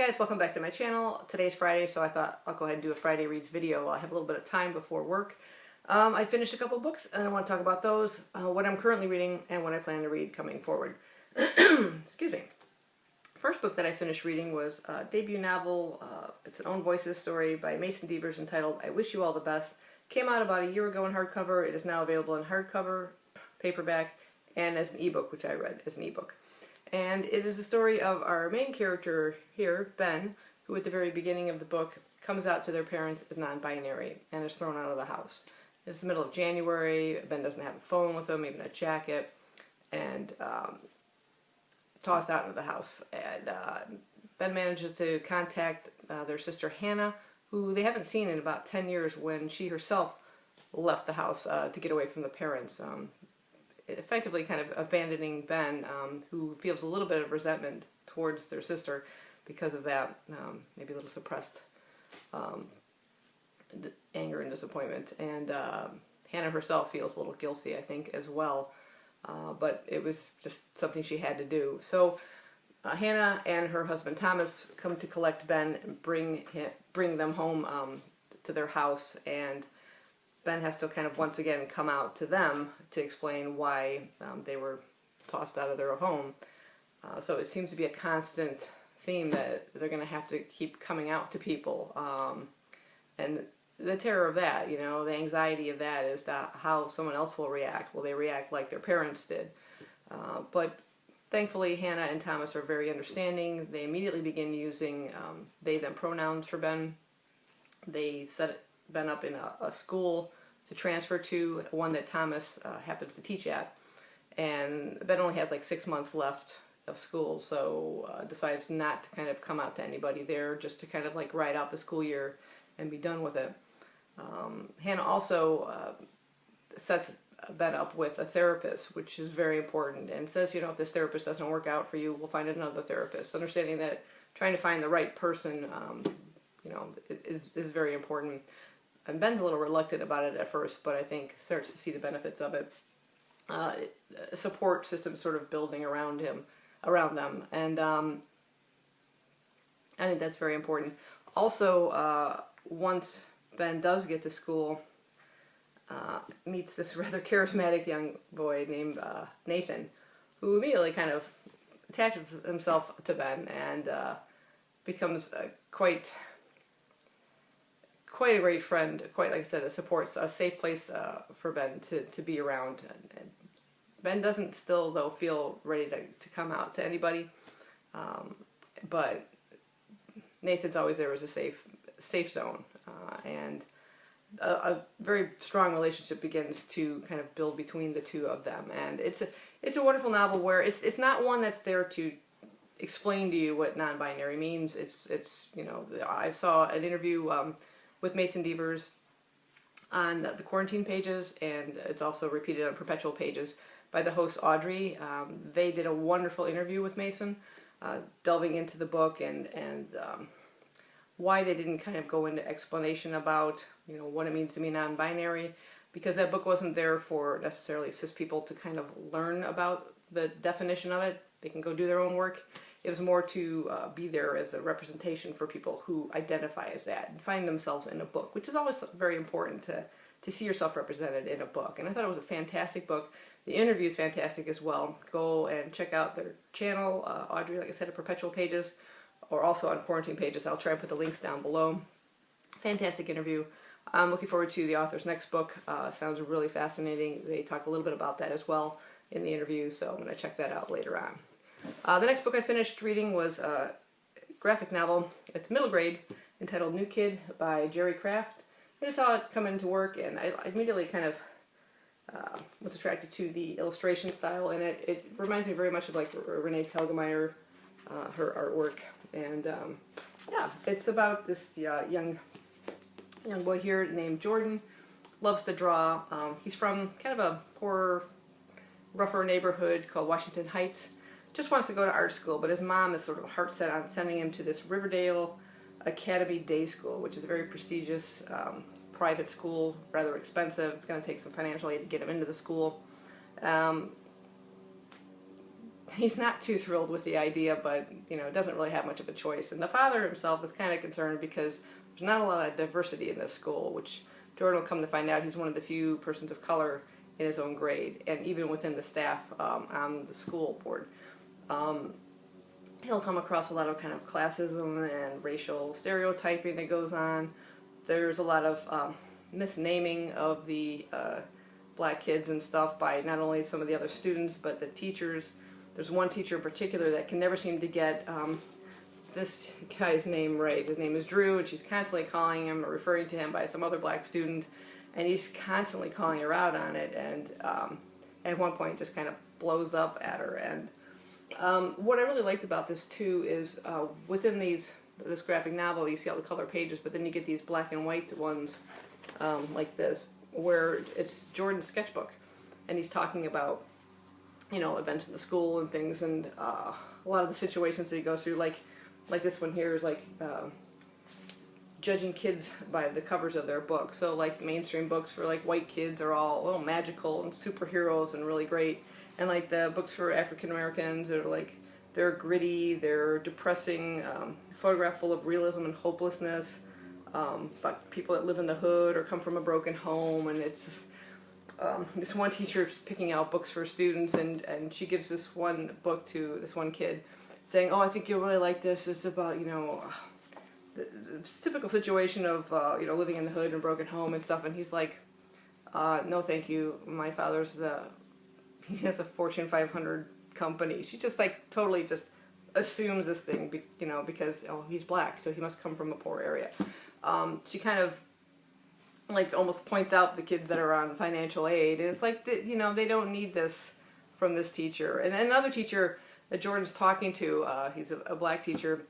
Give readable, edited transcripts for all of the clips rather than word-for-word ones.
guys, welcome back to my channel. Today's Friday, so I thought I'll go ahead and do a Friday Reads video. I have a little bit of time before work. I finished a couple books and I want to talk about those, what I'm currently reading and what I plan to read coming forward. Excuse me. First book that I finished reading was a debut novel. It's an own voices story by Mason Devers entitled I Wish You All the Best. Came out about a year ago in hardcover. It is now available in hardcover, paperback, and as an ebook, which I read as an ebook. And it is the story of our main character here, Ben, who at the very beginning of the book comes out to their parents as non-binary and is thrown out of the house. It's the middle of January. Ben doesn't have a phone with him, even a jacket, and tossed out of the house. And Ben manages to contact their sister Hannah, who they haven't seen in about 10 years when she herself left the house to get away from the parents. Effectively kind of abandoning Ben, who feels a little bit of resentment towards their sister because of that, maybe a little suppressed anger and disappointment. And Hannah herself feels a little guilty, I think, as well. But it was just something she had to do. So Hannah and her husband Thomas come to collect Ben and bring them home to their house, and Ben has to kind of once again come out to them to explain why they were tossed out of their home. So it seems to be a constant theme that they're going to have to keep coming out to people. And the terror of that, you know, the anxiety of that is that how someone else will react. Will they react like their parents did? But thankfully, Hannah and Thomas are very understanding. They immediately begin using they-them pronouns for Ben. They set Ben up in a school to transfer to, one that Thomas happens to teach at, and Ben only has like 6 months left of school, so decides not to kind of come out to anybody there, just to kind of like ride out the school year and be done with it. Hannah also sets Ben up with a therapist, which is very important, and says, you know, if this therapist doesn't work out for you, we'll find another therapist. Understanding that trying to find the right person you know, is very important. And Ben's a little reluctant about it at first, but I think starts to see the benefits of it. A support system sort of building around them, and I think that's very important. Also, once Ben does get to school, meets this rather charismatic young boy named Nathan, who immediately kind of attaches himself to Ben and becomes quite a great friend, quite, like I said, a safe place for Ben to be around. And Ben doesn't still, though, feel ready to come out to anybody, but Nathan's always there as a safe zone, and a very strong relationship begins to kind of build between the two of them. And it's a wonderful novel where it's not one that's there to explain to you what non-binary means. It's you know, I saw an interview with Mason Devers on the quarantine pages, and it's also repeated on perpetual pages by the host Audrey. They did a wonderful interview with Mason, delving into the book and why they didn't kind of go into explanation about, you know, what it means to be non-binary, because that book wasn't there for necessarily cis people to kind of learn about the definition of it. They can go do their own work. It was more to be there as a representation for people who identify as that and find themselves in a book, which is always very important to see yourself represented in a book. And I thought it was a fantastic book. The interview is fantastic as well. Go and check out their channel, Audrey, like I said, at Perpetual Pages, or also on Quarantine Pages. I'll try and put the links down below. Fantastic interview. I'm looking forward to the author's next book. Sounds really fascinating. They talk a little bit about that as well in the interview, so I'm going to check that out later on. The next book I finished reading was a graphic novel. It's middle grade, entitled New Kid by Jerry Craft. I just saw it come into work, and I immediately kind of was attracted to the illustration style in it. It reminds me very much of like Renee Telgemeier, her artwork. And yeah, it's about this young boy here named Jordan. Loves to draw. He's from kind of a poorer, rougher neighborhood called Washington Heights. Just wants to go to art school, but his mom is sort of heart set on sending him to this Riverdale Academy Day School, which is a very prestigious private school, rather expensive. It's going to take some financial aid to get him into the school. he's not too thrilled with the idea, but doesn't really have much of a choice. And the father himself is kind of concerned because there's not a lot of diversity in this school, which Jordan will come to find out he's one of the few persons of color in his own grade, and even within the staff on the school board. He'll come across a lot of kind of classism and racial stereotyping that goes on. There's a lot of misnaming of the black kids and stuff by not only some of the other students, but the teachers. There's one teacher in particular that can never seem to get this guy's name right. His name is Drew, and she's constantly calling him or referring to him by some other black student, and he's constantly calling her out on it, and at one point just kind of blows up at her. And what I really liked about this too is within this graphic novel, you see all the color pages, but then you get these black and white ones like this, where it's Jordan's sketchbook, and he's talking about events in the school and things, and a lot of the situations that he goes through, like this one here is like judging kids by the covers of their books. So like mainstream books for like white kids are all magical and superheroes and really great, and like the books for African Americans are like they're gritty, they're depressing, photograph full of realism and hopelessness, about people that live in the hood or come from a broken home. And it's just this one teacher's picking out books for students, and she gives this one book to this one kid saying, "Oh, I think you'll really like this. It's about, the typical situation of, living in the hood and a broken home and stuff." And he's like, "No, thank you. My father's he has a Fortune 500 company." She just like totally just assumes this thing, because he's black, so he must come from a poor area. She kind of like almost points out the kids that are on financial aid, and it's like they don't need this from this teacher. And another teacher that Jordan's talking to, he's a black teacher,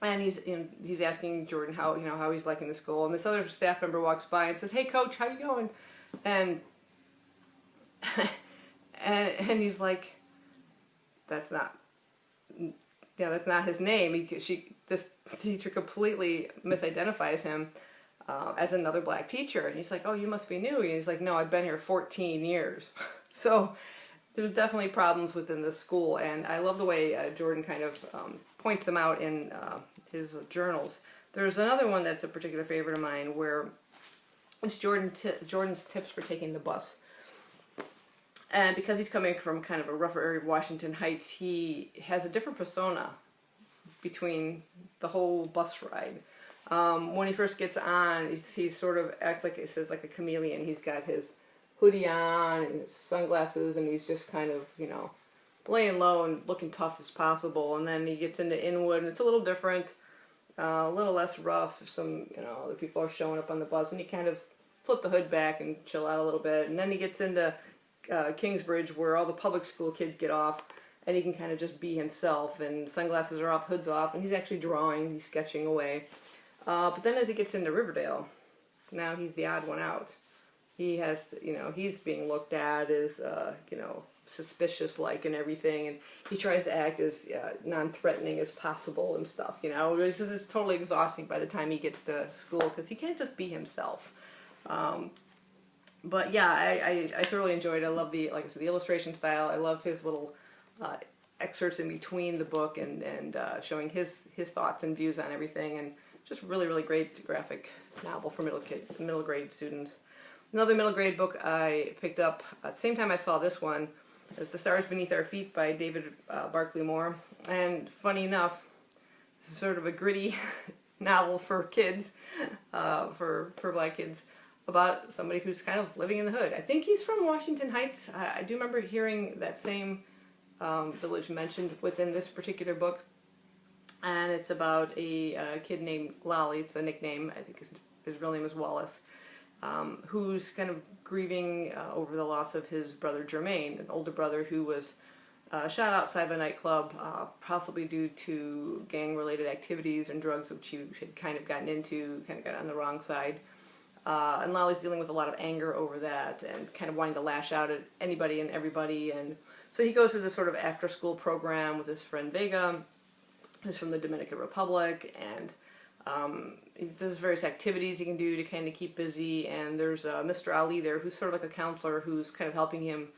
and he's asking Jordan how he's liking the school. And this other staff member walks by and says, "Hey, coach, how you going?" And and he's like, that's not his name. This teacher completely misidentifies him as another black teacher, and he's like, "Oh, you must be new." And he's like, "No, I've been here 14 years." So there's definitely problems within this school, and I love the way Jordan kind of points them out in his journals. There's another one that's a particular favorite of mine, where it's Jordan's tips for taking the bus. And because he's coming from kind of a rougher area of Washington Heights, he has a different persona between the whole bus ride. When he first gets on, he sort of acts like a chameleon. He's got his hoodie on and his sunglasses, and he's just kind of, laying low and looking tough as possible. And then he gets into Inwood, and it's a little different, a little less rough. Some, other people are showing up on the bus, and he kind of flip the hood back and chill out a little bit. And then he gets into Kingsbridge, where all the public school kids get off, and he can kind of just be himself, and sunglasses are off, hood's off, and he's actually drawing, he's sketching away. But then as he gets into Riverdale, now he's the odd one out. He has to, he's being looked at as, suspicious-like and everything, and he tries to act as non-threatening as possible and stuff, It's totally exhausting by the time he gets to school, because he can't just be himself. But yeah, I thoroughly enjoyed it. I love the illustration style. I love his little excerpts in between the book and showing his thoughts and views on everything, and just really, really great graphic novel for middle grade students. Another middle grade book I picked up at the same time I saw this one is The Stars Beneath Our Feet by David Barclay Moore. And funny enough, this is sort of a gritty novel for kids, for black kids, about somebody who's kind of living in the hood. I think he's from Washington Heights. I do remember hearing that same village mentioned within this particular book. And it's about a kid named Lolly. It's a nickname. I think his real name is Wallace, who's kind of grieving over the loss of his brother Jermaine, an older brother who was shot outside of a nightclub, possibly due to gang-related activities and drugs, which he had kind of gotten into, kind of got on the wrong side. And Lolly's dealing with a lot of anger over that and kind of wanting to lash out at anybody and everybody. And so he goes to this sort of after-school program with his friend Vega, who's from the Dominican Republic, and there's various activities he can do to kind of keep busy. And there's Mr. Ali there, who's sort of like a counselor who's kind of helping him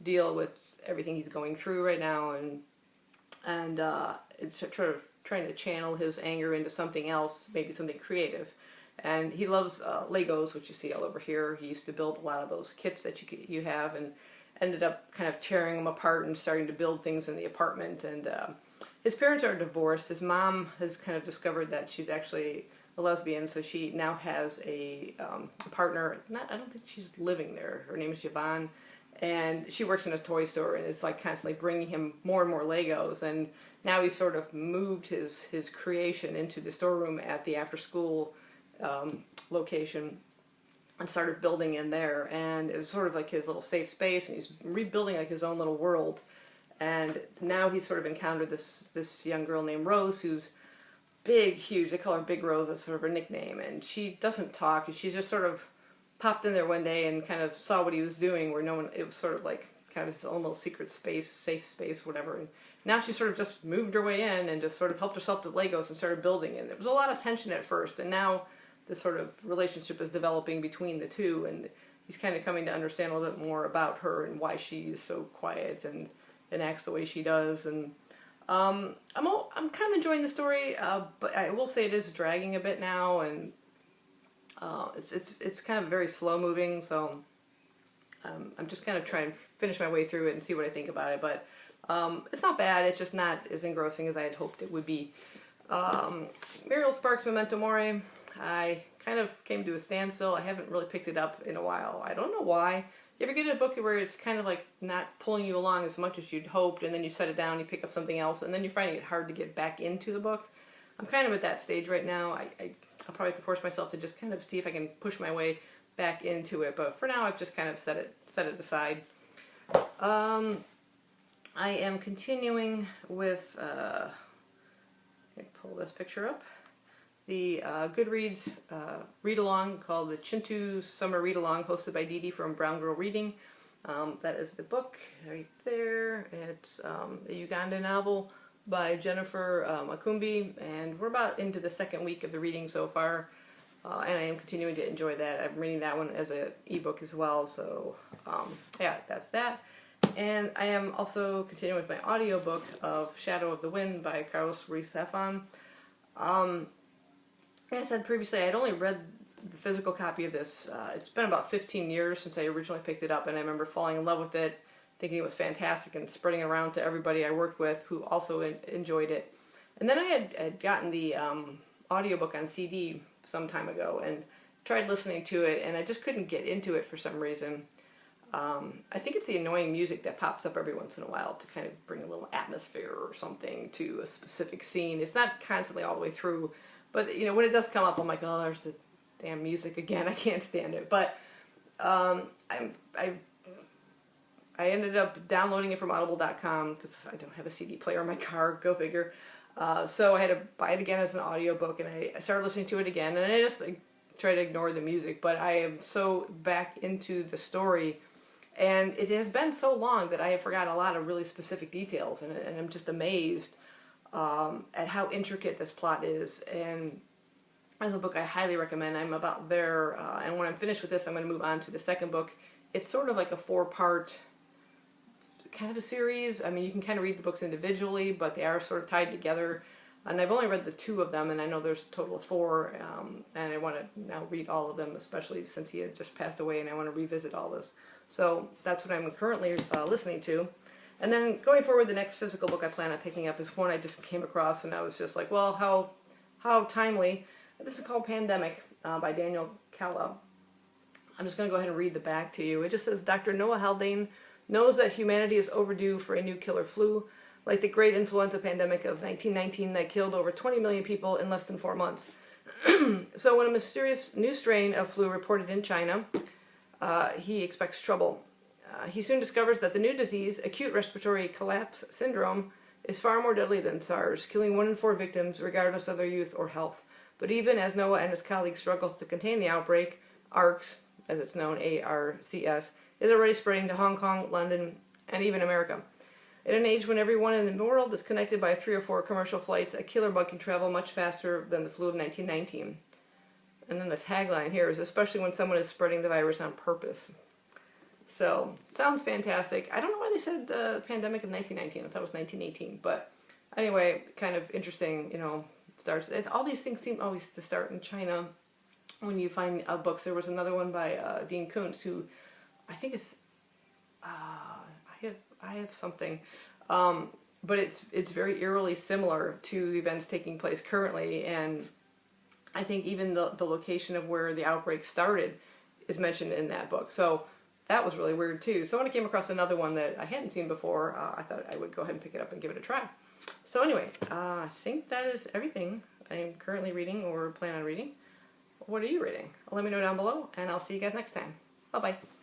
deal with everything he's going through right now, and it's sort of trying to channel his anger into something else, maybe something creative. And he loves Legos, which you see all over here. He used to build a lot of those kits that you have, and ended up kind of tearing them apart and starting to build things in the apartment. And his parents are divorced. His mom has kind of discovered that she's actually a lesbian, so she now has a partner. I don't think she's living there. Her name is Yvonne, and she works in a toy store and is like constantly bringing him more and more Legos. And now he's sort of moved his creation into the storeroom at the after school location and started building in there, and it was sort of like his little safe space, and he's rebuilding like his own little world. And now he's sort of encountered this young girl named Rose, who's big, huge. They call her Big Rose. That's sort of her nickname, and she doesn't talk. She just sort of popped in there one day and kind of saw what he was doing, where no one. It was sort of like kind of his own little secret space, safe space, whatever. And now she sort of just moved her way in and just sort of helped herself to Legos and started building. And there was a lot of tension at first, and now this sort of relationship is developing between the two, and he's kind of coming to understand a little bit more about her and why she's so quiet and acts the way she does. And I'm kind of enjoying the story, but I will say it is dragging a bit now, and it's kind of very slow moving. So I'm just kind of trying to finish my way through it and see what I think about it. But it's not bad. It's just not as engrossing as I had hoped it would be. Muriel Sparks' Memento Mori. I kind of came to a standstill. I haven't really picked it up in a while. I don't know why. You ever get a book where it's kind of like not pulling you along as much as you'd hoped, and then you set it down, you pick up something else, and then you're finding it hard to get back into the book? I'm kind of at that stage right now. I'll probably have to force myself to just kind of see if I can push my way back into it, but for now I've just kind of set it aside. I am continuing with, let me pull this picture up, the Goodreads read-along called the Chintu Summer Read-Along, hosted by Dee Dee from Brown Girl Reading. That is the book right there. It's a Uganda novel by Jennifer Makumbi, and we're about into the second week of the reading so far, and I am continuing to enjoy that. I'm reading that one as an ebook as well, so yeah, that's that. And I am also continuing with my audiobook of Shadow of the Wind by Carlos Ruiz Zafón. Like I said previously, I'd only read the physical copy of this. It's been about 15 years since I originally picked it up, and I remember falling in love with it, thinking it was fantastic, and spreading it around to everybody I worked with who also enjoyed it. And then I had gotten the audiobook on CD some time ago and tried listening to it, and I just couldn't get into it for some reason. I think it's the annoying music that pops up every once in a while to kind of bring a little atmosphere or something to a specific scene. It's not constantly all the way through, but you know, when it does come up, I'm like, oh, there's the damn music again. I can't stand it. But I ended up downloading it from audible.com because I don't have a CD player in my car. Go figure. So I had to buy it again as an audiobook, and I started listening to it again, and I just try to ignore the music, but I am so back into the story, and it has been so long that I have forgotten a lot of really specific details, and I'm just amazed at how intricate this plot is. And as a book I highly recommend. I'm about there, and when I'm finished with this, I'm going to move on to the second book. It's sort of like a 4-part kind of a series. I mean, you can kind of read the books individually, but they are sort of tied together. And I've only read the 2 of them, and I know there's a total of 4, and I want to now read all of them, especially since he had just passed away, and I want to revisit all this. So that's what I'm currently listening to. And then going forward, the next physical book I plan on picking up is one I just came across, and I was just like, well, how timely. This is called Pandemic by Daniel Calla. I'm just going to go ahead and read the back to you. It just says, Dr. Noah Haldane knows that humanity is overdue for a new killer flu, like the great influenza pandemic of 1919 that killed over 20 million people in less than 4 months. So when a mysterious new strain of flu reported in China, he expects trouble. He soon discovers that the new disease, acute respiratory collapse syndrome, is far more deadly than SARS, killing 1 in 4 victims regardless of their youth or health. But even as Noah and his colleagues struggle to contain the outbreak, ARCS, as it's known, ARCS, is already spreading to Hong Kong, London, and even America. At an age when everyone in the world is connected by 3 or 4 commercial flights, a killer bug can travel much faster than the flu of 1919. And then the tagline here is, especially when someone is spreading the virus on purpose. So, sounds fantastic. I don't know why they said the pandemic in 1919. I thought it was 1918. But anyway, kind of interesting, starts. All these things seem always to start in China. When you find books, there was another one by Dean Koontz, who I think is, I have something, but it's very eerily similar to the events taking place currently, and I think even the location of where the outbreak started is mentioned in that book. So that was really weird too. So when I came across another one that I hadn't seen before, I thought I would go ahead and pick it up and give it a try. So anyway, I think that is everything I am currently reading or plan on reading. What are you reading? Let me know down below, and I'll see you guys next time. Bye-bye.